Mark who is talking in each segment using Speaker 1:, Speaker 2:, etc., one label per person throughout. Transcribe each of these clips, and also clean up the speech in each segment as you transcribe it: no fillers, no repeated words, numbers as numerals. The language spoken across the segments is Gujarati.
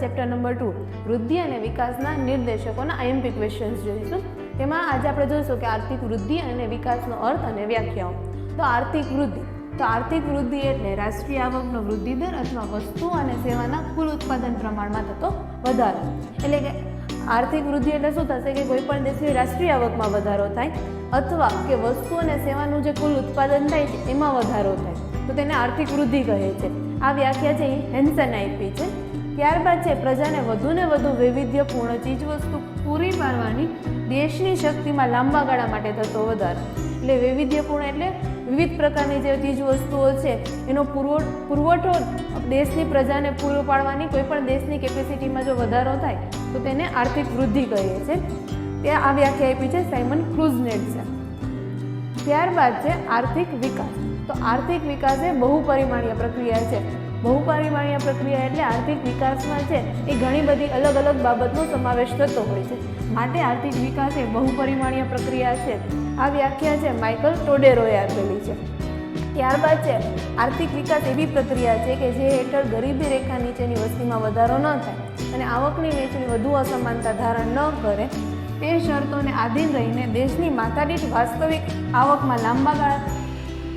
Speaker 1: ચેપ્ટર નંબર 2 વૃદ્ધિ અને વિકાસના નિર્દેશકોના આઈએમપી ક્વેશ્ચન્સ જોઈશું. તેમાં આજે આપણે જોઈશું કે આર્થિક વૃદ્ધિ અને વિકાસનો અર્થ અને વ્યાખ્યાઓ. તો આર્થિક વૃદ્ધિ એટલે રાષ્ટ્રીય આવકનો વૃદ્ધિ દર અથવા વસ્તુ અને સેવાના કુલ ઉત્પાદન પ્રમાણમાં થતો વધારો. એટલે કે આર્થિક વૃદ્ધિ એટલે શું થશે કે કોઈ પણ દેશની રાષ્ટ્રીય આવકમાં વધારો થાય અથવા કે વસ્તુ અને સેવાનું જે કુલ ઉત્પાદન થાય છે એમાં વધારો થાય તો તેને આર્થિક વૃદ્ધિ કહે છે. આ વ્યાખ્યા છે એ હેન્સન આપી છે. ત્યારબાદ છે પ્રજાને વધુને વધુ વૈવિધ્યપૂર્ણ ચીજવસ્તુ પૂરી પાડવાની દેશની શક્તિમાં લાંબા ગાળા માટે થતો વધારો. એટલે વૈવિધ્યપૂર્ણ એટલે વિવિધ પ્રકારની જે ચીજવસ્તુઓ છે એનો પુરવઠો દેશની પ્રજાને પૂરો પાડવાની કોઈ પણ દેશની કેપેસિટીમાં જો વધારો થાય તો તેને આર્થિક વૃદ્ધિ કહીએ છીએ. ત્યાં આ વ્યાખ્યા આપી છે સાયમન ક્રુઝનેટ્સે. ત્યારબાદ છે આર્થિક વિકાસ. તો આર્થિક વિકાસ એ બહુપરિમાણીય પ્રક્રિયા છે. બહુપરિમાણીય પ્રક્રિયા એટલે આર્થિક વિકાસમાં છે એ ઘણી બધી અલગ અલગ બાબતનો સમાવેશ થતો હોય છે. માટે આર્થિક વિકાસ એ બહુપરિમાણીય પ્રક્રિયા છે. આ વ્યાખ્યા છે માઇકલ ટોડેરોએ આપેલી છે. ત્યારબાદ છે આર્થિક વિકાસ એવી પ્રક્રિયા છે કે જે હેઠળ ગરીબી રેખા નીચેની વસ્તીમાં વધારો ન થાય અને આવકની વહેંચણી વધુ અસમાનતા ધારણ ન કરે તે શરતોને આધીન રહીને દેશની માથાદીઠ વાસ્તવિક આવકમાં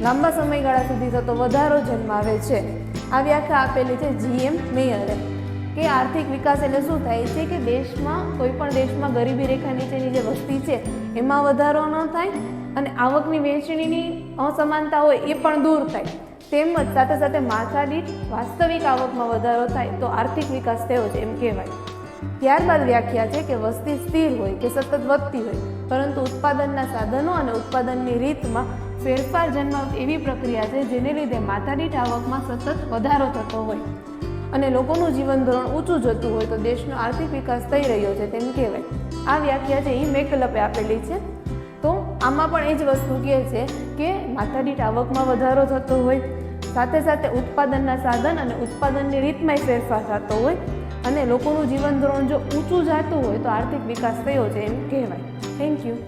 Speaker 1: લાંબા સમયગાળા સુધી થતો વધારો જન્માવે છે. આ વ્યાખ્યા આપેલી છે GM મેયરે કે આર્થિક વિકાસ એટલે શું થાય છે કે કોઈ પણ દેશમાં ગરીબી રેખા નીચેની જે વસ્તી છે એમાં વધારો ન થાય અને આવકની વહેંચણીની અસમાનતા હોય એ પણ દૂર થાય તેમજ સાથે સાથે માથાદીઠ વાસ્તવિક આવકમાં વધારો થાય તો આર્થિક વિકાસ થયો છે એમ કહેવાય. ત્યારબાદ વ્યાખ્યા છે કે વસ્તી સ્થિર હોય કે સતત વધતી હોય પરંતુ ઉત્પાદનના સાધનો અને ઉત્પાદનની રીતમાં ફેરફાર જન્માવતી એવી પ્રક્રિયા છે જેને લીધે માથાદીઠ આવકમાં સતત વધારો થતો હોય અને લોકોનું જીવન ધોરણ ઊંચું જતું હોય તો દેશનો આર્થિક વિકાસ થઈ રહ્યો છે તેમ કહેવાય. આ વ્યાખ્યા છે એ મેકલપે આપેલી છે. તો આમાં પણ એ જ વસ્તુ કહે છે કે માથાદીઠ આવકમાં વધારો થતો હોય સાથે સાથે ઉત્પાદનના સાધન અને ઉત્પાદનની રીતમાં ફેરફાર થતો હોય અને લોકોનું જીવન ધોરણ જો ઊંચું જતું હોય તો આર્થિક વિકાસ થયો છે એમ કહેવાય. Thank you.